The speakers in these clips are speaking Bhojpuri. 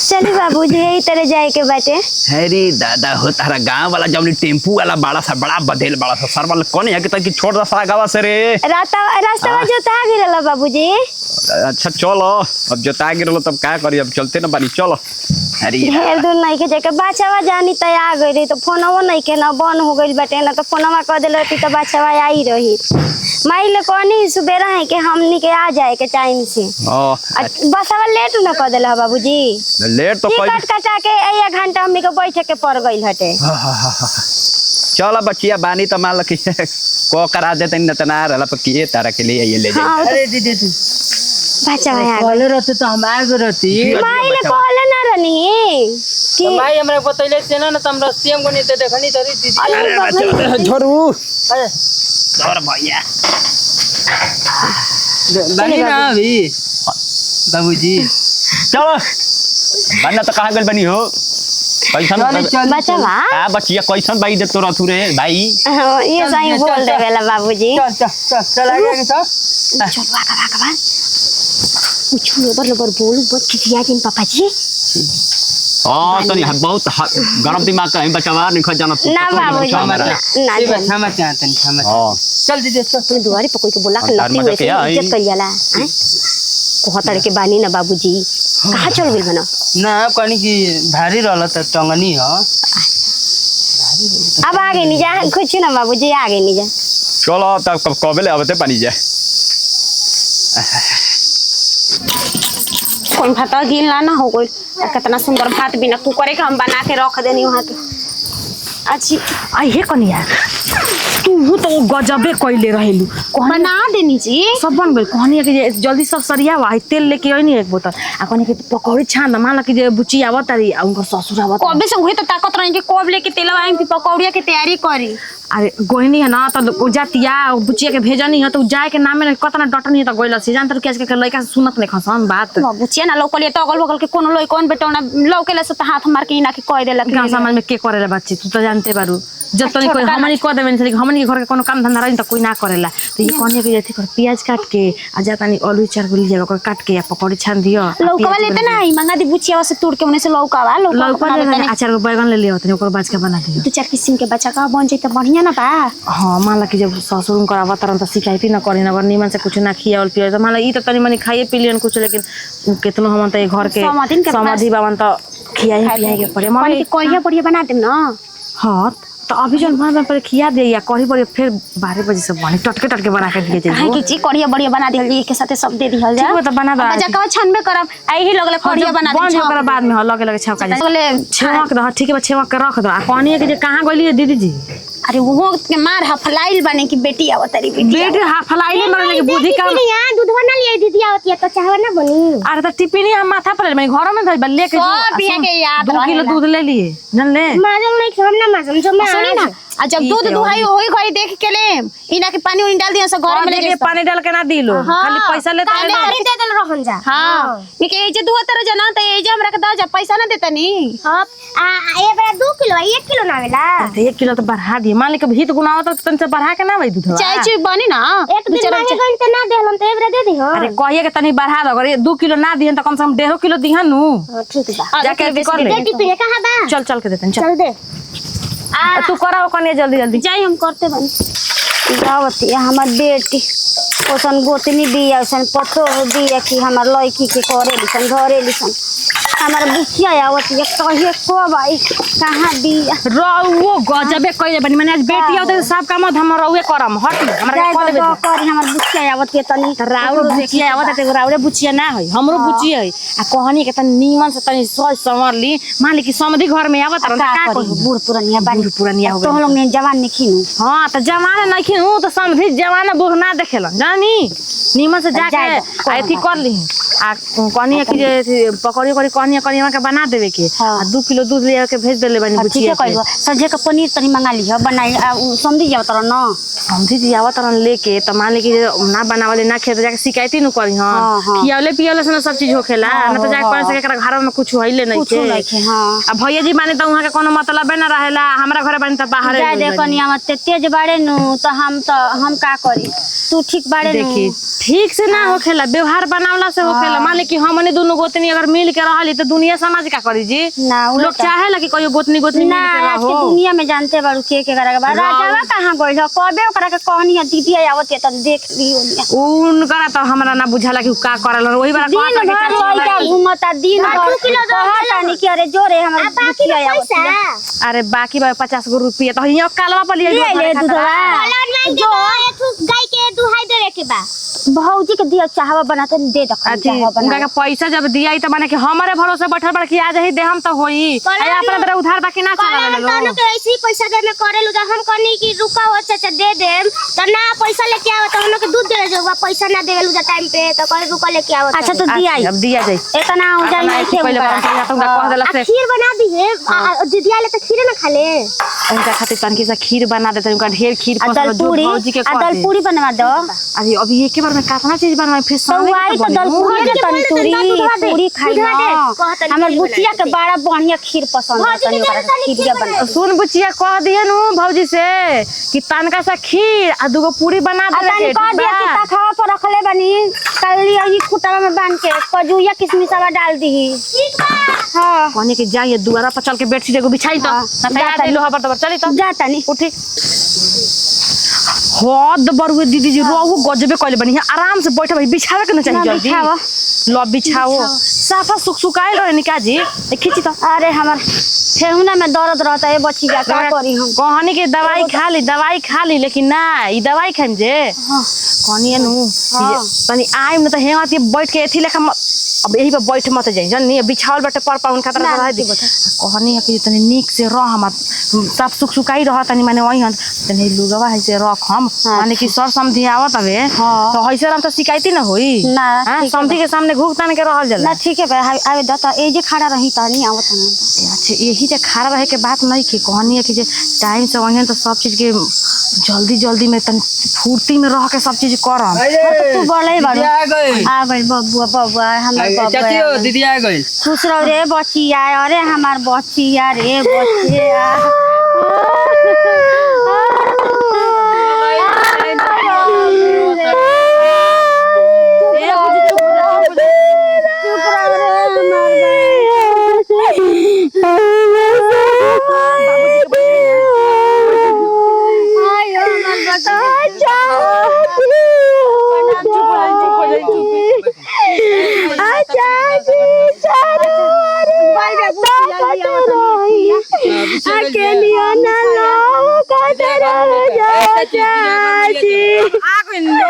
चली बाबूजी यही तरह जाए के बाटे। अरे दादा हो तारा गांव वाला जब टेम्पू वाला बड़ा बदल बड़ा सा सर वाला कौन है कि तक छोड़ सा गावा से रे रास्ता जोता गिरला बाबूजी। अच्छा चलो अब जोता गिरलो तब क्या करी अब चलते ना बानी चलो। अरे ढेर दूर नहीं के जाके बाछावा जानी त आ गई रही तो फोनवा नहीं के ना बंद हो गई बाटे ना तो फोनवा कर देले रहती तो बाछावा आई रही। माई ले कहनी सुबेरा है कि हमनी के आ जाए के टाइम से। बसवा लेट न कर देला बाबूजी। लेट तो टिकट कटा के 1 घंटा हमनी के बैठे के पड़ गई हटे। चलो बच्चिया बानी तो मान लो कि को करा देते न तना रहला पर किए तारा के लिए ये ले जा। अरे दीदी तू बाछावा आ कहले रहते तो हम आ गए रहती। माई ले कहले ना रहनी तो माई हमरा बतैले थे ना त हमरा सीएम को नहीं देखनी तरी दीदी। अरे छोड़ू अरे और भैया बनी ना अभी बाबूजी। चलो बनना तो कहाँ गल बनी हो कैसन बाछावा आ बच्चिया कैसन बाई दे तोरा तू रे भाई। ये सही बोल देवेला बाबूजी। चल आ गए सब। चल वाका पूछो बराबर बोल बहुत खिसिया जिन पापा जी। हां तो बहुत गरम दिमाग का है बचावा नहीं खा जाना ना बाबूजी ना क्षमा चाहते हैं क्षमा। हां चल दीदी चल तू दुआरे पर कोई के बोला के लती हुए इज्जत कर जाला हैं कोहतर के बानी ना बाबूजी कहां चल गेल बना ना कनी की भारी रहल त टंगनी ह। अब आगे नहीं जा कुछ ना बाबूजी आगे नहीं जा। चलो तब कबले आवते पानी जाए। कौन भात गिल ना हो गई कितना सुंदर भात बिना कुकरे के हम बना के रख देनी वहां के। अच्छी आई हे कनिया तू तो गजबे कइले रहेलू बना देनी जी सब बन गई कहनी कि जल्दी सब सरिया वा तेल लेके आइनी एक बोतल आ कहनी कि पकौड़ी छान मान कि जे बुची आवत तारी आ उनकर ससुर आवत कबे से उहे तो ताकत रही कि कब लेके तेल आए कि पकौड़िया के तैयारी करी। अरे गोइनी है ना तो जातिया बुचिया के भेजनी है तो जाए के नामे ने कतना डटनी है तो गइल से जान त के आज के लइका सुनत नहीं खसन बात बुचिया ना लौकलिए तो अगल बगल के कोनो लई कौन बेटौना लौकेला से तो हाथ मार के इना के कह देला गांव समाज में के करेला बच्ची तू तो जानते बारू जब तनी कोई हमनी कह देबे नहीं हमनी के घर के कोनो काम धंधा रही त कोई ना करेला तो ये कहनी कि जथी कर प्याज काट के आ जातानी आलू चार गोली जगह कर काट के या पकौड़ी छान दियो लौकवा लेते ना ही मंगा दी बुचिया से तोड़ के उन्हें से लौकवा लौका अचार को बैगन ले लियो तनी ओकर बाज के बना दियो 2-4 किस्म के बच्चा का बन जाई त बढ़िया ना बा। हां मान कि जब ससुर उनकर अवतरण त शिकायत ना करी ना बर निमन से कुछ ना खियावल पियो त मान ई त तनी मनी खाइए पिलियन कुछ लेकिन कितनो हम त घर के समाधि बावन त खियाई पियाई के पड़े माने के कहिया बढ़िया बना देम ना। हां तो अभी जन भर में पर खिया दे या करी बड़े फिर 12 बजे से बने टटके बना के दिए जाए कि ची करिया बढ़िया बना दिहल जी के साथे सब दे दिहल जा। ठीक है तो बना दो बजा का छनबे करब आई ही लगले करिया बना दे बन ओकरा बाद में लगे छौका जा लगले छौक दो ठीक है छौक के रख दो आ कहनी के जे कहां गइली दीदी जी। अरे वो के मार हफलाइल बने की बेटी आवतरी बेटी हफलाइल मरले के बुद्धि का दूधवा ना लिए दीदी आवत है तो चाहवा ना बनी। अरे त टिपिनी हम माथा पर मैं घर में धइ लेके सब पिया के याद 2 किलो दूध ले लिए जन ले माजम नहीं हम ना माजम जो मैं सुनी ना आ जब दूध दुहाई होई घरी देख के ले इना के पानी उनी डाल दिया से घर में ले पानी डाल के ना दिलो खाली पैसा लेते खाली दे देल रहन जा। हां निके ए जे दुहा तर जना त ए जे हमरा के दा जा पैसा ना देता नी। हां आ ए बड़ा 2 किलो 1 किलो ना वेला 1 किलो तो बढ़ा दिए मान ले के भीत गुनाव तो तन से बढ़ा के ना वही दूध चाय ची बनी ना एक दिन मांगे गन त ना देहलन त एबरा दे दी। हां अरे कहिए के तनी बढ़ा दो अगर 2 किलो ना दिहन त कम से कम 1.5 किलो दिहन नु। हां ठीक बा जाके कर ले बेटी पे कहां बा चल के देतन चल दे तू करा कने जल्दी जाई हम करते बन जावती हमर बेटी ओसन गोतनी बिया ओसन पतो बिया कि हमर लड़की के करे लिसन घरे लिसन हमर बुचिया आवत ये कहिए को भाई कहां बिया रउओ गजबे कइले बनी माने आज बेटी आवत सब काम हम रउए करम हट हमरा कह देबे करी हमर बुचिया आवत ये तनी राउर बुचिया आवत ते राउरे बुचिया ना है हमरो बुचिया है आ कहनी के तनी नीमन से तनी सोच समझ ली मान ली कि समधि घर में आवत त का करी बूढ़ पुरानिया बाड़ी पुरानिया हो तो लोग ने जवान नहीं खिनु। हां त जवान नहीं खिनु तो समधि जवान बूढ़ ना देखेलन जानी नीमन से जाके एथी कर ली आ कहनी कि जे पकौड़ी कहनी के बना देवे के आ 2 किलो दूध ले के भेज देले बनी बुचिया के सजे के पनीर तनी मंगा ली बनाई समझी जाव तर न समझी जाव तर लेके त मान ले कि ना बनावले ना खेत जाके शिकायत न करी। हां खियावले पियावले से सब चीज होखेला ना तो जाके कौन से एकरा घर में कुछ होइले नहीं के। हां आ भैया जी माने त वहां के कोनो मतलब ना रहेला हमरा घर बनी त बाहर जाय दे कनिया मत तेज बाड़े नु त हम का करी तू ठीक बाड़े नु देखी ठीक से ना होखेला व्यवहार बनावला से होखेला मान ले कि हमने दोनों गोतनी अगर मिल के रहली तो दुनिया समाज का करी जी ना उ लोग चाहे ला कि कोई गोतनी गोतनी ना मिल के आज के रहो दुनिया में जानते बारू के करा के बाद राजावा कहां गइल ह कबे ओकरा के कहनी है दीदी आवत है त देख ली ओनिया उनकरा तो हमरा ना बुझाला कि उ का करल वही बार दिन भर लइका घुमता दिन भर कहता नहीं कि अरे जोरे हमर बिटिया आवत है अरे बाकी बा 50 गो रुपया तो हिया कालवा पर लिए ले दूधवा जो गाय के दुहाई देवे के बा भौजी के दिया चाहवा बनाते दे दख चाहवा उनका बना के पैसा जब दिया त माने कि हमारे भरोसे बैठल बड़ कि आज ही दे हम तो होई अरे अपना तरह उधार बाकी ना चला हम लो दोनों के ऐसे ही पैसा दे में करेलु त हम कहनी कि रुका हो चाचा दे देम त ना पैसा लेके आव त हम लोग के दूध दे जो पैसा ना देवेलु जा टाइम पे त कहे रुका लेके आव अच्छा तो दिया अब दिया जाई इतना हो जाए नहीं थे पहले बार तुमका कह देला से खीर बना दी है दीदी आले त खीर ना खा ले उनका खातिर तनकी से खीर बना देते उनका ढेर खीर दल पसंद जो पूरी भौजी के कह दल दे पूरी बनवा दो अभी अभी एक बार में कितना चीज बनवाई फिर तो आई तो दल पूरी के तन पूरी खाई ना हमर बुचिया के बड़ा बढ़िया खीर पसंद है तनी ओकरा खीरिया बना सुन बुचिया कह दिए नु भौजी से कि तनका से खीर आ दुगो पूरी बना दे तनी कह दिया कि तखवा पर रखले बनी कल ई खुटावा में बांध के कजुया किशमिशवा डाल दी ठीक बा हां कहने के जाइए दुआरा पर चल के बेडशीट एगो बिछाई तो ना तैयार लोहा पर तो चली तो जाता नहीं उठी हद बरुए दीदी जी रोहु गजबे कइले बनी आराम से बैठे भाई बिछावे के न चाहिए जल्दी बिछाओ। लो बिछाओ साफा सुखसुकाइल रहे निका जी खींची तो अरे हमर ठेहुना में दर्द रहता है बच्ची का का करी हम कहनी के दवाई खा ली लेकिन ना ई दवाई खाइम जे कहनी नु तनी आइम न त हेवाती बैठ के एथी लेखा अब यही पे बैठ मत जाई जन्नी बिछावल बटे पर पाउन खातर रह दी कहनी कि तनी नीक से रह हम सब सुखसुकाई रह तनी माने वही तनी लुगवा है से रख हम माने कि सर समझी आवत हवे तो हइसे हम तो शिकायती ना होई ना समझी के सामने घुगतान के रहल जाला ना ठीक है भाई आवे दता ए जे खड़ा रही त नहीं आवत ना अच्छा यही जे खड़ा रहे के बात नहीं की कहनी है कि जे टाइम से वही तो सब चीज के जल्दी जल्दी में तन फुर्ती में रह के सब चीज करम तू बोले बारू आ गई आ गइल बबुआ हमर चाची बबुआ दीदी आ गई खुश रहो रे बचिया अरे हमार बचिया रे बचिया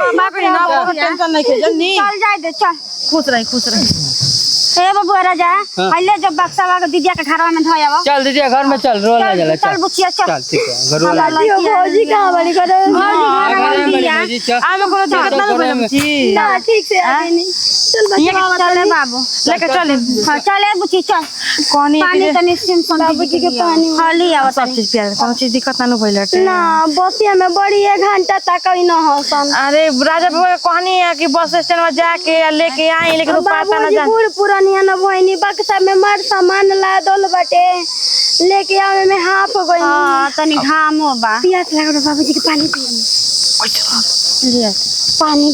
टेंशन नहीं के जन्नी चल जाए दे चल खुश रही ए बबुआ राजा पहले जब बक्सा के दीदिया के घरवा में धोयावा चल दीदी घर में चल रोल ना जाला चल बुचिया चल चल ठीक है घर रोल भौजी कहां बड़ी करे जी चल आमे कोनो दिक्कत ना होई जी ना ठीक से आगे नहीं चल चले बाबू लेके चले हां चले बुची चल कोनी पानी तनी सिम बाबूजी के पानी खाली आवत सब चीज प्यार कोनो चीज दिक्कत ना भइलटे ना बसिया में बड़ी 1 घंटा तक ही न हसन अरे राजा बाबू कहनी है कि बस स्टैंड में जाके लेके आई लेकिन पता ना जान बूढ़ पुरानिया न भइनी बक्सा में मर सामान ला दल बाटे लेके आवे में हाफ गई हां तनी घामो बा पियास लागल बाबूजी के पानी पिए लिया पानी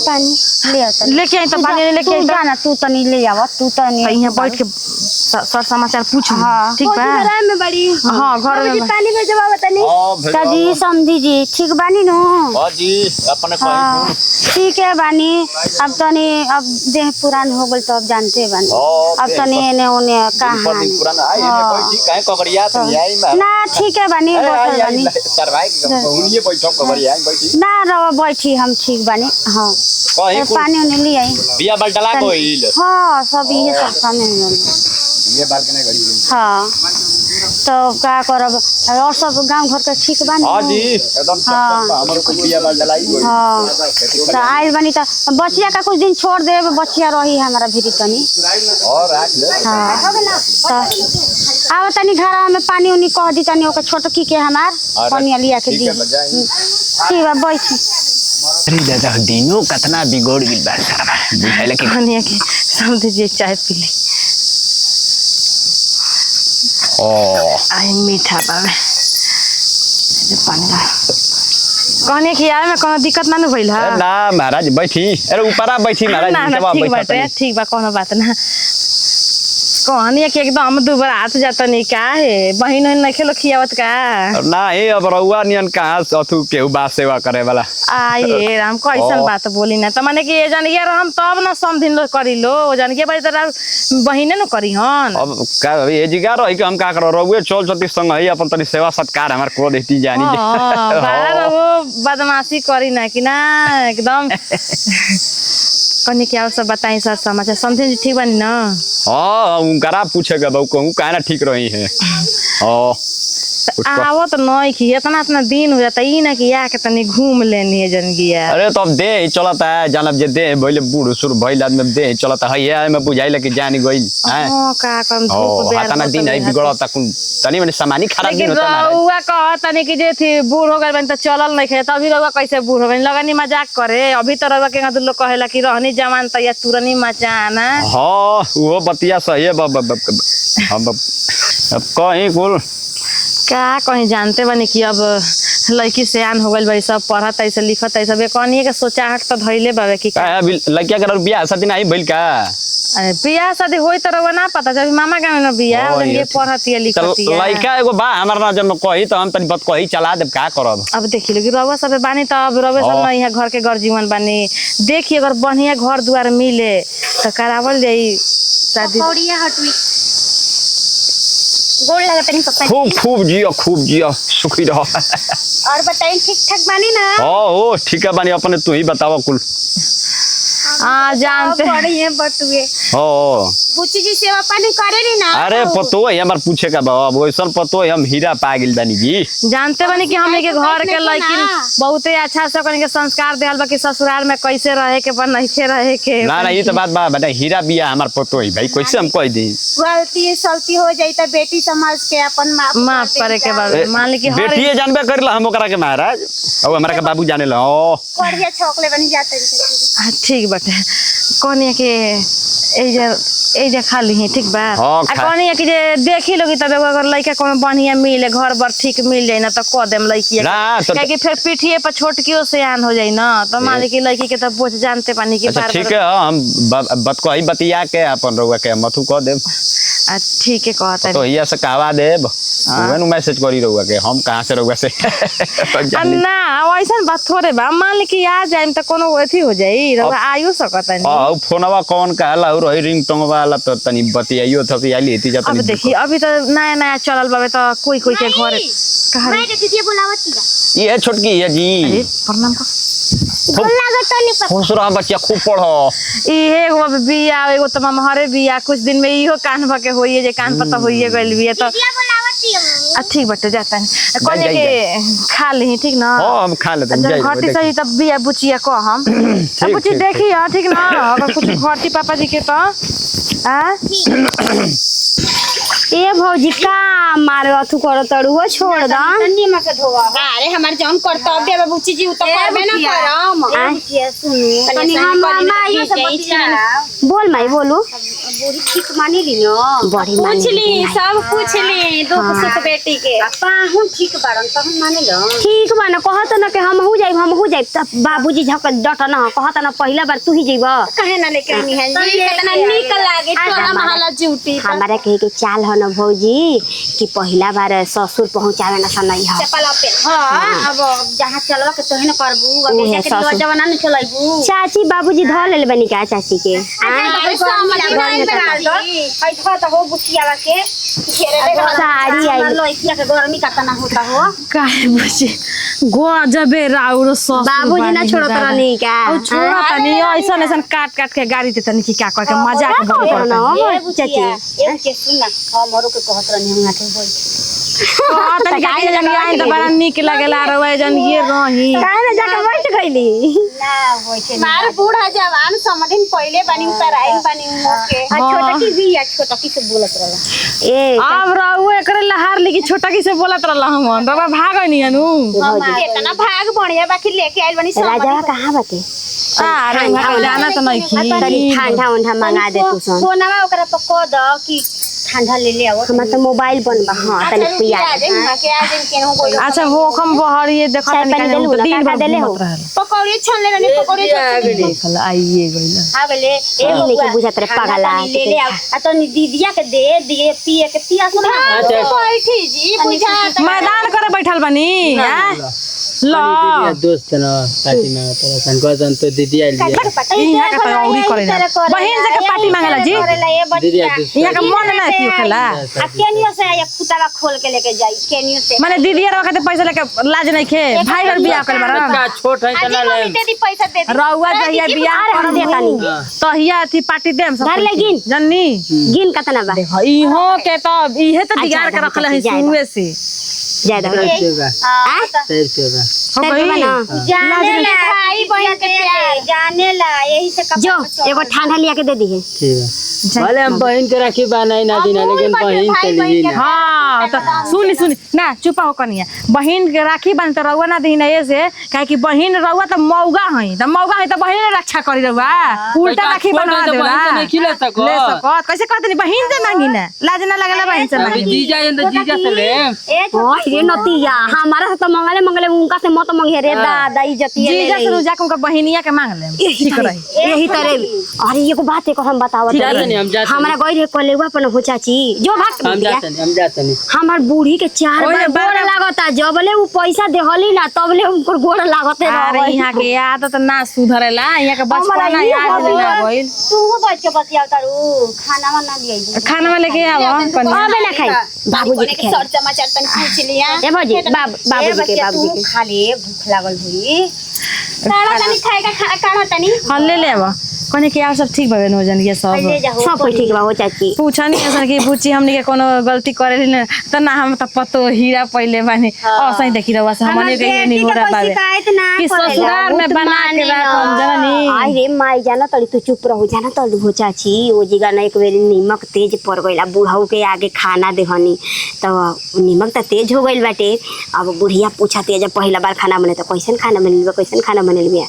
ले आता लेके आई तो पानी लेके आई जाना तू तनी ले आवा तू तनी यहाँ बैठ के सर समाचार पूछ हाँ ठीक बा घर में बड़ी हाँ घर में पानी में जवाब तनी काजी समझी जी ठीक बानी नु हां जी अपने हाँ, ठीक है बानी अब तनी अब देह पुरान हो गल तो अब जानते बानी अब तनी एने ओने कहां पुराना आई है बैठी काहे कगरिया त आई में ना ठीक है बानी बैठल बानी सरवाई बहुनिए बैठो कगरिया बैठी ना रवा बैठी हम ठीक बानी हां कहीं पानी ओने ले आई बिया बलटला कोइल हां सब ये सब सामने में ये बाल के नहीं गड़ी हां तो का करब और सब गांव घर के ठीक बानी हां जी एकदम सब हमरो को बिया बलटला ही हां तो आइल बानी तो बचिया का कुछ दिन छोड़ दे बचिया रही हमारा भीरी तनी और राख ले हां तो आव तनी घर में पानी उनी कह दी तनी ओके छोटकी के हमार पानी लिया के दी ठीक है बैठ अरे दादा दिनो कतना बिगड़ गेल बा सारा बुझाइला कि कहनी के सब दीजिए चाय पी ली ओ आई मीठा बावे जे पानी ला कहनी कि यार में कोनो दिक्कत ना भइल है ना महाराज बैठी अरे ऊपरा बैठी महाराज ना नीचे ठीक बैठा बाटे ठीक बा कोनो बात ना कहनी कि एकदम दुबारा हाथ जाता नहीं का है बहिन नहीं खेलो खियावत का ना ये अब रउआ नियन कहाँ अथु केहू बा सेवा करे वाला आये राम कैसन बात बोली ना तो माने कि ये जान यार हम तब ना समझिन लो करी लो जान के बारी तेरा बहिने न करी हन अब का ये जिगा रही कि हम का करो रउए चल चलती संग है अपन तनी सेवा सत्कार हमार को देती जानी हां बाहर वो बदमाशी करी ना कि ना एकदम कनी क्या सब बताई सर समाचार समझे ठीक बनी ना हां उनकरा पूछेगा बहु कहूं काहे ना ठीक रही है हां आवो तो नहीं कि इतना दिन हो जाता ई ना कि या के तनी घूम लेनी है जनगिया अरे तो अब दे चलता है जानब जे दे भइले बूढ़ सुर भइल आदमी दे चलता है ये में बुझाइल कि जानी गइल हैं हां का कम धूप ओ हाता ना दिन है बिगड़ता कुन तनी मनी सामानी खराब दिन होता ना रउआ कहतनी कि जे थी बूढ़ हो गइल बन त चलल नहीं खे तभी रउआ कैसे बूढ़ हो गइल लगनी मजाक करे अभी तो रउआ के लोग कहेला कि रहनी जवान त या तुरनी मचाना हां वो बतिया सही है हम अब कहीं कुल का कहीं जानते बनी कि अब लड़की सियान हो गइल बड़ी सब पढ़त ऐसे लिखत ऐसे बेकनी के सोचाहट तो धइले बावे कि का अभी लड़किया कर बियाह शादी नहीं भइल का अरे बियाह शादी होई त रउआ ना पता जब मामा गांव में बियाह ओ, ये पढ़ती है लिखती है लड़का एगो बा हमर ना जब कही तो हम तनी बात कही चला देब का करब अब देखी लो कि रउआ सब बानी त अब रउआ सब ना यहाँ घर के घर जीवन बानी देखिए अगर बढ़िया घर दुआर मिले तो करावल जाई शादी पकौड़िया हटवी गोड़ लगा तनी पप्पा खूब जियो सुखी रहो और बताइए ठीक ठाक बानी ना ओ ठीक है बानी अपने तू ही बतावा कुल हाँ जानते बढ़िया बटुए ओ बुच्ची जी सेवा पानी करे नी ना अरे पतो है हमार पूछे का बाबा वैसन पतो है हम हीरा पा गेल बानी जी जानते बनी कि हमने के घर के लड़की बहुते अच्छा से कन के संस्कार देहल बा कि ससुराल में कैसे रहे के पर नहीं रहे के ना ये तो बात बा बेटा हीरा बिया हमार पतो है भाई कैसे हम कह दी गलती सलती हो जाई त बेटी समझ के अपन माफ करे के बाद मान ली कि हर बेटी जानबे करला हम ओकरा के महाराज अब हमरा के बाबू जाने ला ओ बढ़िया छोकले बनी जाते ठीक बाटे कोनी के एजा खा ली ठीक बा हाँ, आ कोनी कि जे देखी लोगी तब अगर लइका कोनो बढ़िया मिले घर बर ठीक मिल जाई ना तो क देम लइकी ना तो काहे कि फिर पीठिए पर छोटकियो से आन हो जाई ना तो मान ली कि लइकी के तो बोझ जानते पानी की अच्छा बार ठीक है हम बात को ही बतिया के अपन रउआ के मथु कह देब ठीक है कहता तो हिया से कहवा देब उहेन मैसेज करी रउआ के हम कहां से रउआ से ना वैसा बात थोड़े बा मान ली कि आ जाए तो कोनो अथी हो जाई रउआ आयु सकता नहीं आ फोनवा कौन कहला रही रिंग टोंग वाला तो तनी बतियाइयो थपी आली हेती जा अब तनी देखी अभी तो नया नया चलल बाबे तो कोई के घर कहा मैं दीदी बुलावती बा ये छोटकी है जी अरे प्रणाम का गोड़ लागत नहीं पप्पा खुश रह बच्चा खूब पढ़ो इहे एगो बिया एगो तो हमारे बिया कुछ दिन में इहो कान भके होइए जे कान पता होइए गइल बिया तो दीदी बुलावती है ठीक बटे जाता है कोने जाई, के खा ली ठीक ना हां हम खा लेते जब घटी सही तब बिया बुचिया को हम अब बुची देखी ठीक ना अगर कुछ घटी पापा जी के तो ए भौजी का मारे अथु करो तड़ू हो छोड़ द तन्नी में से धोवा अरे हमार जौन कर्तव्य बा बुच्ची जी उ तो करबे ना करम बुचिया सुनो तनी हम मामा ये सब बतिया बोल माई बोलू बूढ़ी ठीक मानी ली नो बड़ी पूछ ली सब पूछ ली दुख सुख बेटी के पापा हम ठीक बारन त हम माने लो ठीक बा ना कहत ना कि हम हो जाइब तब बाबूजी झक डट ना कहत ना पहला बार तू ही जइब कहे ना लेके आनी है जी कितना निक लागे टोला महला ड्यूटी हमारा कहे के चाल हो ना भौजी कि पहला बार ससुर पहुंचावे ना सनई ह चपल पे हां अब जहां चलवा के तोहे न करबू अब उहे बेटा के ससुर। जवाना न चलाइबू चाची बाबूजी धर ले बनी का चाची के हो बुचिया के साड़ी आई लोइया के गर्मी कातना होता हो काहे बुची गजबे राउर ससुर बाबूजी ना छोड़त रहनी का छोड़ा तनी ऐसन ऐसन काट काट के गाड़ी दे तनी की का कह के मजाक बड़ी ना करता चाची एक के सुन ना हमरो के कहत रहनी हम आके बोल तनी गाड़ी जन आई त बड़ा निक लागेला रवे जन ये रही काहे ना जाके बैठ गइली ना होय छे मार बूढ़ा जवान समदिन पहले बनी उतर आइल बनी के छोटा की भी या छोटा की से बोलत रहला ए अब रहू एकरे लहार लेके छोटा की से बोलत रहला हम रवा भागनी हनु इतना भाग बढ़िया बाकी लेके आइल बनी राजावा कहाँ बाटे अरे जाना तो नहीं तनी की ठंडा उंडा मंगा दे तू सन फोनवा ओकरा पर कह द कि ठंडा ले ले आओ हमार तो मोबाइल बनबा हां तनी पिया अच्छा हो हम बहरिए देखत चाय नहीं पानी देलू ना, दिन का भर देले हो? घूमत रहल पकौड़ी छन ले रनी पकौड़ी देखल आइए गइल आ गले ए लेके बुझा तेरे पागला ले ले आओ आ तो दीदिया के दे दिए पिए के पिया सुना बैठी जी बुझा मैदान करे बैठल बनी हैं ल दोस्त ना पार्टी में तोरा संको जन तो दीदी आइल इहाँ के तो औरी करे ना बहिन से के पार्टी मांगला जी दीदी दोस्त इहाँ के मन ना थी खेला आ केनियो से या फुटावा खोल के लेके जाई केनियो से माने दीदी रो खाते पैसा लेके लाज नहीं खे भाई और बियाह कर बरा का छोट है तना ले दे दी पैसा दे दी रउआ जहिया बियाह कर देतानी तहिया थी पार्टी देम सब धर ले गिन। जन्नी गिन कतना बा देखो इहो के तो इहे तो दिगार के रखले है शुरुए से ज्यादा रुपया हां 100 रुपया हो गई जाने ला भाई बहन के प्यार जाने ला यही से जो एगो ठंडा लिया के दे दी है। ठीक है भले हम बहन के राखी बनाई ना दिना लेकिन बहन चली ना हां तो सुनी सुनी ना चुप हो कनिया बहिन के राखी बन तो रउआ ना दीना ऐसे काहे कि बहिन रउआ तो मौगा है तो बहिन ने रक्षा करी रउआ उल्टा राखी बनवा देला नहीं खिले सको ले सकत कैसे कहतनी बहिन से मांगी ना लाज ना लगला बहिन से अभी मांगी जीजा जन तो जीजा से ले ओह रे नतिया हमारा से तो मंगले मंगले उनका से मत मंगे रे दादा इज्जती ले जीजा से जाके उनका बहिनिया के मांग ले ठीक रही यही तरह। अरे एगो बात एक हम बतावत जाते नहीं, हम जाते हमरा गई रे कलेवा पर हो चाची जो भाग हम जाते नहीं हमार बूढ़ी के 4 ओए बार बार- गोड़ लागता जबले उ पैसा देहली ना तबले उनकर गोड़ लागते अरे यहाँ के आदत ना सुधरेला यहाँ के बचपना हमारा ये याद हवे। ना गइल तू बैठ के बतिया तारू खाना वाना लिया खाना में लेके आवा कनिया अबे ना खाई बाबूजी के खाई सर समाचार तन पूछ लिया ए भौजी बाबूजी के खाली भूख लागल हुई काढ़ा तनी खाएगा काढ़ा तनी हाँ ले ले आवा कने के और सब ठीक भवे न जन ये सब ले जाओ सब कोई ठीक बा हो चाची पूछा नहीं ऐसा कि बुच्ची हमनी के कोनो गलती करे न त ना हम त पतो हीरा पहले बानी ऐसा ही देखी रवा हमने के ये नहीं होरा बावे कि ससुराल में बना के राखम जननी आई रे माई जाना तड़ी तू चुप रहो जाना तड़ी हो चाची ओ जिगा ना एक बेर नीमक तेज पड़ गइला बुढ़ाऊ के आगे खाना देहनी तो नीमक त तेज हो गइल बाटे। अब बुढ़िया पूछा तेज पहला बार खाना बने तो कैसन खाना बनेलबे कैसन खाना बनेलबे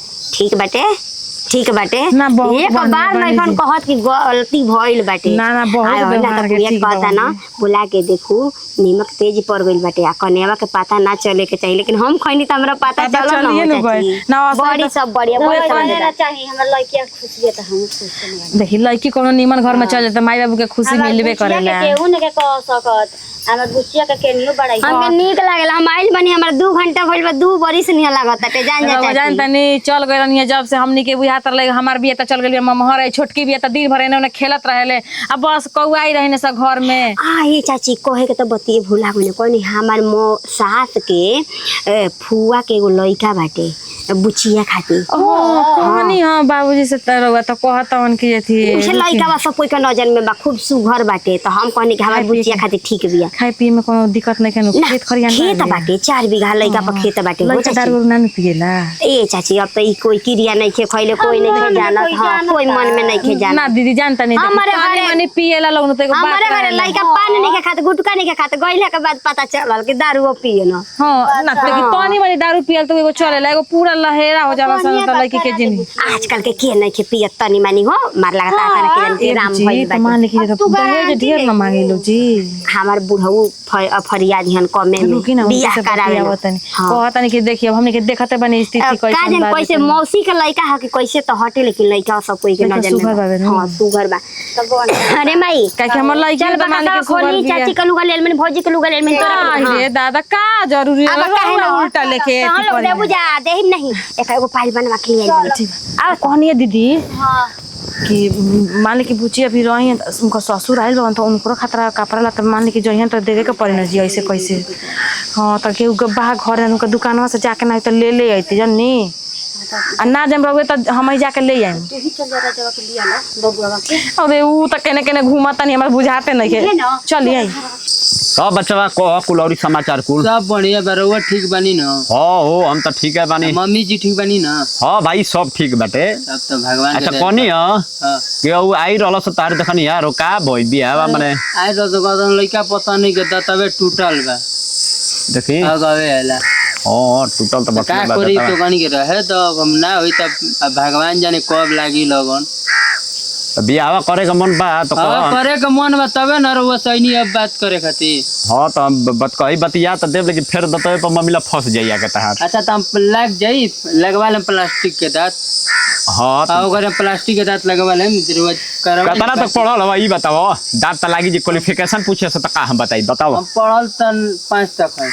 ठीक बाटे ना, बहुत एक बढ़िया बार बनी नहीं कहत कि गलती भइल बाटे ना, ना, बहुत आयो ना व्यवहार तो के बुढ़िया ठीक कहता बनी। ना बुला के देखू नीमक तेज पड़ गइल बाटे आ कन्यावा के पता ना चले के चाहिए लेकिन हम खैनी त हमरा पता पता चलो चलिए ना न गइल। चाची। ना, असली बड़ी तो- सब बढ़िया कोई बड़ी कहना चाहिए हमर लड़किया खुश है तो हम खुश नहीं देखी लड़की कोनो नीमन घर में चल जाए त माई बाबू के खुशी मिलबे करेला केहू ने के कह सकत हमर बुचिया के केनियो बड़ाई हमके नीक लागेला हम आइल बनी हमरा 2 घंटा भइल बा 2 बरिस नहीं लागत ते जान जा रउआ जान तनी चल गइल रही जब से हमनी के बुझात रहे हमार बिया त चल गेल ममहर है छोटकी बिया त दिन भर एने ओने खेलत रहेले अब बस कौआई रही सब घर में आ ये चाची कहे के तो बतिए भूला गइल कोनी हमार मो सास के फुआ के एगो लइका बाटे बुचिया खातिर कहानी हां बाबूजी से त रउआ त कहत हन कि थी उसे लइका बा सब कोई के नजर में बा खूब सुघर बाटे तो हम कहनी कि हमार बुचिया खातिर ठीक बिया खाए पिए में कोनो दिक्कत नहीं केनु ना, खेत खरियान खेत बाटे 4 बीघा लइका पर खेत बाटे हो लइका चाची दारू ना पिएला ए चाची अब तो ई कोई क्रिया नहीं खे खइले कोई नहीं खे जानत हां कोई मन में नहीं खे जानत ना दीदी जानता नहीं हमारे घरे- माने पिएला लोग तो एगो बात हमारे घरे रहेला। लइका पान नहीं के खाते गुटका नहीं के खाते गइला के बाद पता चलल कि दारू पिए न हां ना देखी तनी वाली दारू पियल तो एगो चलेला एगो पूरा लहेरा हो जाला सन त लड़की के जिंदगी आजकल के नहीं खे पियत तनी मानी हो मार लगता तारा के जन के राम जी भइल त मान के दहेज ढेर न मांगे लो जी हमार बुढ़ऊ फरियाद हन कमे में रुकी ना बियाह करावे न। बतानी हाँ। कहतनी कि देखिए हमने के देखते बनी स्थिति का कैसे जन कैसे मौसी के लइका है कि कैसे तो हटे लेकिन लइका सब कोई के लइका नजर सुघर बावे में न। हां सुगर बा अरे माई काहे कि हमर लइका चल त मान बता के सुगर खोली बिया चाची के लुगा लेल में भौजी के लुगा लेल में तोरा आई रे दादा का जरूरी है अब काहे न उल्टा लेके हम लोग दे बुझा देहिम नहीं एगो पाइल बनवा के ले आई अब कहनी दीदी कि मान ली कि बुची अभी रही हैं उनका ससुर आयल रहन तो उनको खतरा कपड़ा लता मान ली कि जइहन तो देवे के पड़ी न जी ऐसे कैसे हाँ तो के बाहर घर है उनका दुकानवा से जाके ना तो ले अइती जन्नी आ ना जम रहे तो हम ही जाके ले आइम तू ही चल जा रहा जवा के लिया ना बबुआ के अरे ऊ तो केने केने घूमता नहीं हमारे बुझाते नहीं है चलिए आई सब बच्चा कह कुलौरी समाचार कुल सब बढ़िया बरौआ ठीक बनी ना हाँ हो हम तो ठीक है बानी मम्मी जी ठीक बनी ना हाँ भाई सब ठीक बाटे सब तो भगवान अच्छा के कनी हाँ। कि ऊ आई रहल से तार देखनी यार का भई बिया माने आए तो गदन लइका पता नहीं के तबे टूटल बा देखी गवे हैला हाँ टूटल तो का बटले करी बा तो कनी के रहे तो हम ना होई तब अब भगवान जाने कब लागी लगन बियाह करे का मन बा तो अब करे के मन बा तबे न रउआ सैनी अब बात करे खातिर। हाँ तो हम कही बतिया तो देव लेकिन फिर दतवे पर मम्मी ला फंस जाइया के तहार। अच्छा तो हम लग जाई लगवा लेम प्लास्टिक के दांत। हाँ तो ओकरे प्लास्टिक के दांत लगवा लेम रउआ करवा। कतना तक पढ़ल हो ई बताओ। दांत त लागी जे क्वालिफिकेशन पूछे से त का हम बताई बताओ। हम पढ़ल तन 5 तक है।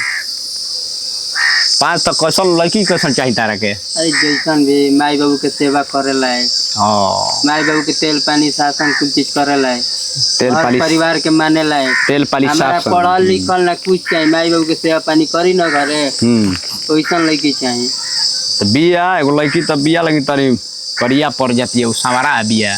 5 तक कैसन लड़की कैसन चाहिए तारा के? अरे जैसन भी माई बाबू के सेवा करे लायक, हाँ माई बाबू के तेल पानी शासन कुछ चीज करे लायक, तेल और पानी परिवार के माने लायक। तेल पानी हमारा साफ पढ़ल लिखल ना कुछ चाहिए, माई बाबू के सेवा पानी करी न घरे वैसन लड़की चाहिए। तो बिया एगो लड़की तो बिया लगी तनी करिया पड़ जाती है उ सवारा बिया।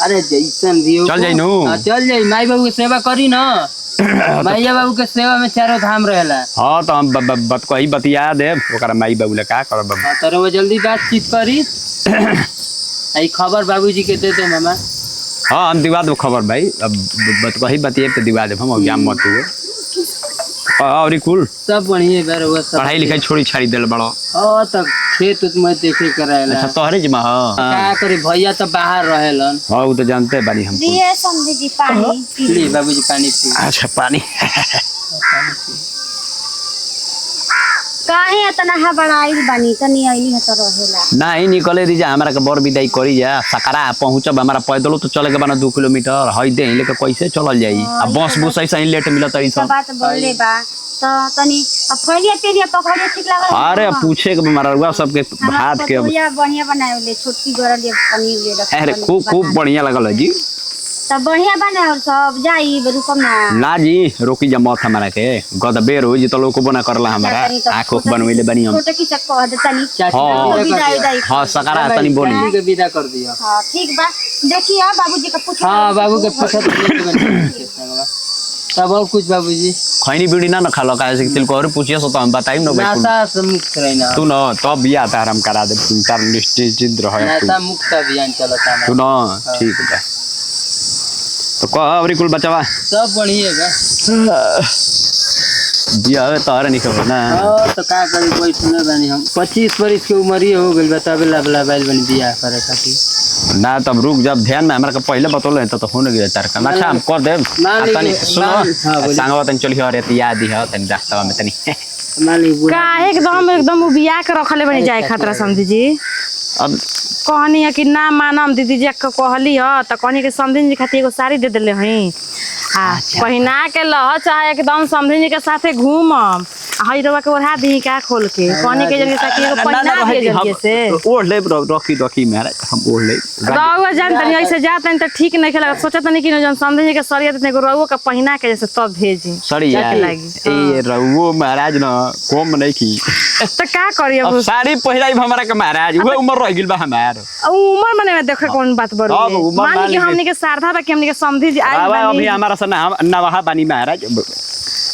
अरे जैसन भी हो चल जाई नु। हाँ, चल जाई माई बाबू के सेवा करी न। भैया बाबू के सेवा में चारों धाम रहेला। हाँ तो हम बत कही बतिया दे ओकरा माई बाबू ले का करब। हाँ तो वो जल्दी बातचीत करी। आई खबर बाबूजी के दे दे मामा। हाँ हम दिवा दो खबर भाई। अब बत कही बतिए पे दिवा दे हम एग्जाम मत हुए। और कुल सब बढ़िया बार वो सब पढ़ाई लिखाई छोड़ी छाड़ी देल बड़ो। हाँ तो खेत उत में देखे करायला। अच्छा तोहरे जमा हां का करी भैया तो बाहर रहेलन। हां वो तो जानते बानी हम। दिए समझी जी पानी ली बाबूजी पानी पी। अच्छा पानी काहे इतना हबड़ाई बनी तनी आईनी ह त रहेला। नहीं निकले दीजा हमरा के बर विदाई करी जा सकरा पहुंचब हमरा पैदल तो चले के बना 2 किलोमीटर हई दे लेके कैसे चलल जाई। अब बस बुस ऐसे ही लेट मिलत रही सब। बात बोले बा तो तनी अब फरिया पेरिया पकड़े ठीक लागल। अरे पूछे के हमारा रुआ सबके हाथ के बढ़िया बढ़िया बनावले छोटकी गोरा ले पनीर ले रख। अरे खूब बढ़िया लगल है जी। तब बढ़िया बनावल सब जाई रुकम ना जी रोकी जा मत हमरा के गद बेर हो जी तो लोग को बना करला हमरा आंखों बनवेले बनी हम। छोटे की से कह दे तनी चाची हां सकरा तनी बोली के विदा कर दियो। हां ठीक बा देखिए बाबूजी का पूछ। हाँ बाबू के पूछत तब और कुछ बाबूजी खैनी बीड़ी ना खालो काहे से तिल को और पूछिए सो तो हम बताइम ना भाई। नासा से मुक्त रहना तू न तब बिया तार हम करा दे तार निश्चित रहे तू। नासा मुक्त अभियान चलता है। तू न ठीक बा तो कह और कुल बचवा सब बढ़िया बा। बिया तार नहीं खबर ना। हां तो का करी बैठने बानी हम 25 वर्ष के उम्र ही हो गइल बताबे लाबला बैल बनी बियाह करे खातिर। ना तब रुक जब ध्यान में हमरा के पहले बतौले तो होने गया तार का। अच्छा हम कर देब तनी सुनो सांगवा तनी चली अरे याद ही है तनी रास्ता में तनी मालिक काहे एकदम उबिया के रखले बनी जाए खतरा समझी जी। अब कहनी है कि ना मानम दीदी जी के कहली ह त कहनी के समझी जी खातिर एगो साड़ी दे देले हई आ पहिना के लह चाहे एकदम समझी जी के साथे घूमम हई रवा के ओढ़ा दी का खोल के कहनी के जल्दी ताकि एगो पहिना दे जल्दी से ओढ़ ले रखी मेरा हम ओढ़ ले रउआ जान तनी ऐसे जा तनी त ठीक नहीं खेला सोचा तनी कि जन समझी जी के सरिया तनी एगो रउआ का पहिना के जैसे तब भेजी सड़ी यार ए रउओ महाराज न कम नहीं की त का करी अब साड़ी पहिराई हमरा के महाराज वो उम्र रह गेल बा हमार। उम्र मने देखे कौन बात बड़ी अब उम्र मान कि हमनी के सारधा बा कि हमनी के समझी जी आई अभी बानी हमारा से नवाहा बानी महाराज।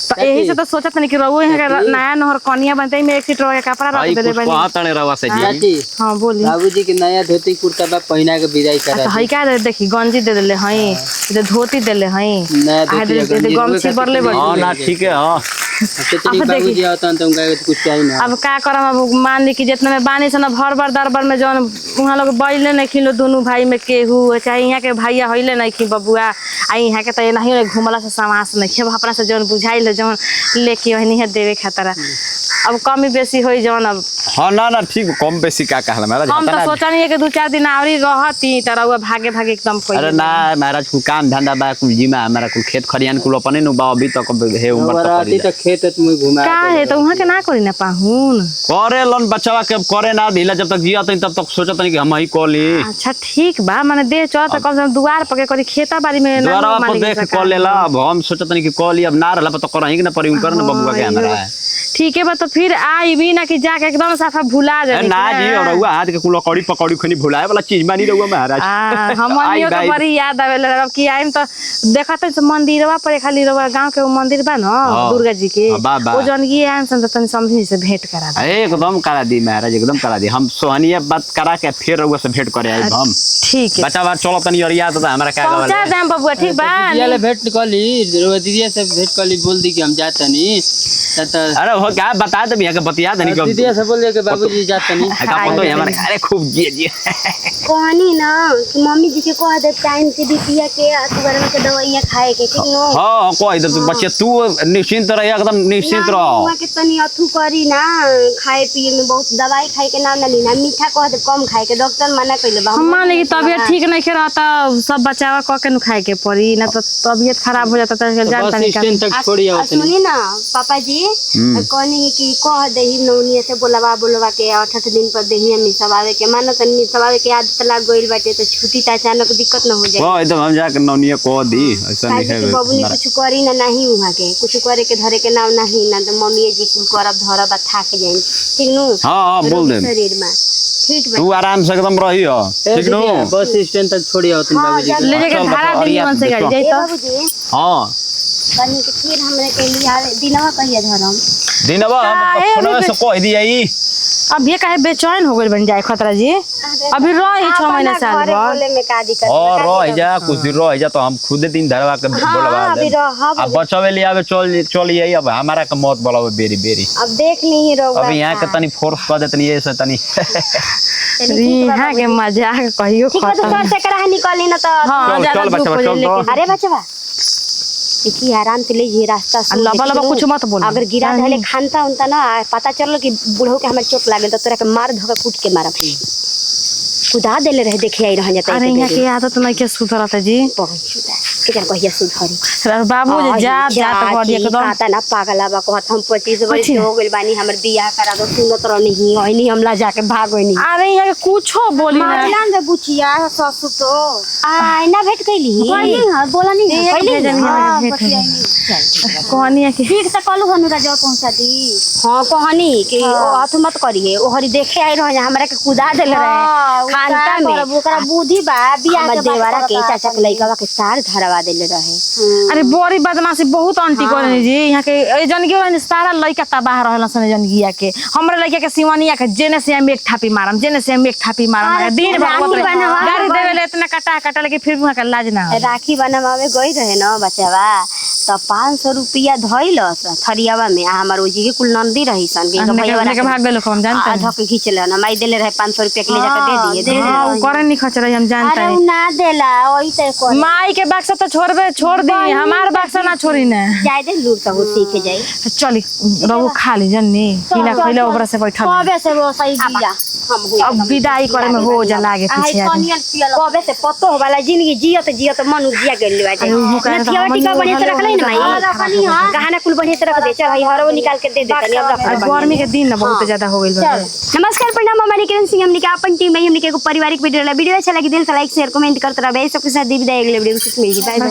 तो यही से तो सोचा तनी कि रउआ यहाँ के नया नहर कनिया बनते में एक सीट रउआ के कपड़ा रख देले बानी। कहां तने रवा से जी चाची हां बोली बाबूजी के नया धोती कुर्ता बा पहिना के विदाई करा। हई का देखी गंजी दे देले हई इधर धोती देले हई नया धोती गमछी बरले बड़ी हां ना ठीक है हां कितनी बाबूजी आता तो उनका कुछ चाहिए ना। अब का करम अब मान ली कि जितना में बानी से ना भर भर दरबार में जौन उहाँ लोग बैले नहीं खिलो दोनों भाई में केहू चाहे यहाँ के भैया हइले नहीं खी बबुआ आ यहाँ के तो नहीं घुमला से समास नहीं खेब अपना से जौन बुझाइल जौन लेके वही देवे खतरा अब कमी बेसी होई जौन अब हां ना ठीक कम बेसी का कहला महाराज हम तो सोचनी है कि 2-4 दिन आवरी रहती त रउआ भागे भागे एकदम कोई। अरे ना महाराज कुल काम धंधा बा कुल जिमा हमारा कुल खेत खरियान कुल अपने नु बा अभी तक हे उम्र राती तक खेत में घुमा का है तो वहां के ना करी ना पाहुन करे लन बच्चावा के करे ना दिला जब तक जिया तब तक सोचत नहीं कि हम ही कोली। अच्छा ठीक बा माने दे चल त कम से कम दुआर पके करी खेता बाड़ी में ना द्वारा पर मालिक देख कर लेला अब हम सोचत नहीं कि कोली अब ना रहला तो करही कि ना परी उनकर ना बबुआ के हमरा ठीक है बा तो फिर आई भी ना कि जाके एकदम साफा भुला जाए ना जी और रउआ हाथ के कुल कड़ी पकड़ी खनी भुलाए वाला चीज मानी रउआ महाराज। हमनियो के बड़ी याद आवेला अब कि आइम त देखत से मंदिरवा पर खाली रउआ गांव के मंदिर बा न दुर्गा जी के ओ जन ये आन सन तनी समझी से भेंट करा दे। एकदम करा दी महाराज एकदम करा दी हम सोहनिया बात करा के फिर रउआ से भेंट करे आई हम ठीक है बच्चा बार चलो तनी और याद था हमरा का पहुंचा देम बबुआ ठीक बा दीदी ले भेंट कली दीदी से भेंट कली बोल दी कि हम जातनी त अरे हो क्या बता दे भैया के बतिया देनी कब दीदी से बोलिए कि बाबूजी जाते नहीं का पतो हमारे अरे खूब जी कहनी ना कि मम्मी जी के कह दे टाइम से बिटिया के सुगर में के दवाइयां खाए के ठीक नो। हां कोई इधर तू बच्चे तू निश्चिंत रह एकदम निश्चिंत रह हुआ के तनी अथु करी ना खाए पिए में बहुत दवाई खाए के नाम ना लेना मीठा कह दे कम खाए के डॉक्टर मना कइले बा। हम मान की तबियत ठीक नहीं के रहता सब बचावा क के नु खाए के पड़ी ना तो तबियत खराब हो जाता तो जानता नहीं स्टैंड तक छोड़ी आवत नहीं। सुनी ना पापा जी कहनी कि कह देही नौनिया से बोलवा के 8 दिन पर देही हम सवावे के मानो तनी सवावे के आदत लग गइल बाटे तो छुट्टी त अचानक दिक्कत न हो जाए। हां एकदम हम जाके नौनिया कह दी ऐसा नहीं है बाबू ने कुछ करी ना नहीं हुआ के कुछ करे के धरे के नाम नहीं ना तो मम्मी जी कुल करब धरब थाक जाए ठीक नु। हां बोल दे शरीर में ठीक बा तू आराम से एकदम रही हो ठीक नो बस स्टैंड तक छोड़ी आवत नहीं बाबूजी ले जाके धारा दिन मन से गाड़ी जाई तो बाबूजी हां कनी के फिर हमरे के लिए दिनवा कहिए धरम दिनवा हम फोन से कह दिया अब ये काहे बेचैन हो गइल बन जाए खतरा जी अभी रही 6 महीना साल घरे भर बोले में का दिक्कत और रह जा कुछ दिन रह जा तो हम खुद दिन धरवा के बोलवा अभी दे रहब अब बचवे ले आवे चल यही अब हमारा के मौत बोलावे बेरी बेरी अब देख ली ही रहुआ अब यहाँ के तनी फोर्स कर देतनी ऐसे तनी यहाँ के मजाक कहियो ठीक है तो खत्म घर से करा निकली ना तो हाँ चल, ज्यादा चल धूप बच्चा, हो चल जाए तो। लेकिन अरे बचवा देखिए आराम से ले ये रास्ता सुन लबा लबा देखी कुछ नु, मत बोल अगर गिरा धले खानता उनता ना पता चलल कि बूढ़ो के हमर चोट लागल तो तोरा के मार धोके कूट के मारब कुदा देले रहे देखे आई रह जाता अरे यहाँ के आदत नहीं के सुधरत जी पहुंचुदा के जन कहिया सुधरी बाबू जा कर एकदम काता ना पागला बा कहत हम 25 वर्ष के हो गइल बानी हमर बियाह करा दो सुनत रह नहीं होई नहीं हमला जाके भाग होई नहीं अरे यहाँ के कुछो बोली ना मारलान दे बुचिया ससु तो आ ना भेट कइली कइली हां बोला नहीं एक कइली भेजनी हां भेट बतियाई नहीं कहनी है कि ठीक से कलू हनु राजा पहुंचा दी हां कहनी कि ओ हाथ मत करिए ओ हरी देखे आई रह हमरा के कुदा देले रहे खानता में ओकरा बुद्धि बा बियाह के देवारा के चाचा के लइका के सार धरवा देले रहे। अरे बड़ी बदमाशी बहुत आंटी करनी जी यहाँ के ए जनगी वाला सारा लइका तबाह रहल सन जनगिया के हमरे लइका के सिवानिया के जेने से हम एक थापी मारम जेने से हम एक थापी मारम दिन भर राखी बोतरे बनवा गाड़ी देवे ले इतना कटा लेके फिर वहां का लाज ना हो। राखी बनवावे गई रहे न बचावा तो 500 रुपया धइलस थरियावा में आ हमर ओजी के कुल नंदी रही सन के हमने के भाग गए लोग हम जानते हैं धक खींचले न माई देले रहे 500 रुपया के ले जाके दे दिए हाँ वो करे नहीं खच रही हम जानते अरे हैं उ ना देला ओई ते कर माई के बक्सा तो छोड़ दी हमार बक्सा ना छोड़ी ना जाय दे लूट तो हो सीख जाई चली रहो खाली जन्नी बिना खइले ओकरा से बैठल कबे से वो सही बिया हम हो अब विदाई करे में हो जा लागे पीछे आदमी। कबे से पतो वाला जिंदगी जियत मनु जिया गेल बाटे अरे वो कहता नथिया हमनी टिका बढ़िया से रख ले ना हाँ, माई गहना कुल बढ़िया से रख दे चल भाई हरव निकाल के दे दे तनी अब रख और ले गर्मी के दिन ना बहुत ज्यादा हो गइल बा नमस्कार प्रणाम हमारी किरण सिंह हमने के अपन टीम में हमने के एगो पारिवारिक वीडियो ला वीडियो अच्छा लगी दिल से लाइक शेयर कमेंट करते रहे सब के साथ दी विदाई अगले वीडियो में मिलेगी बाय बाय।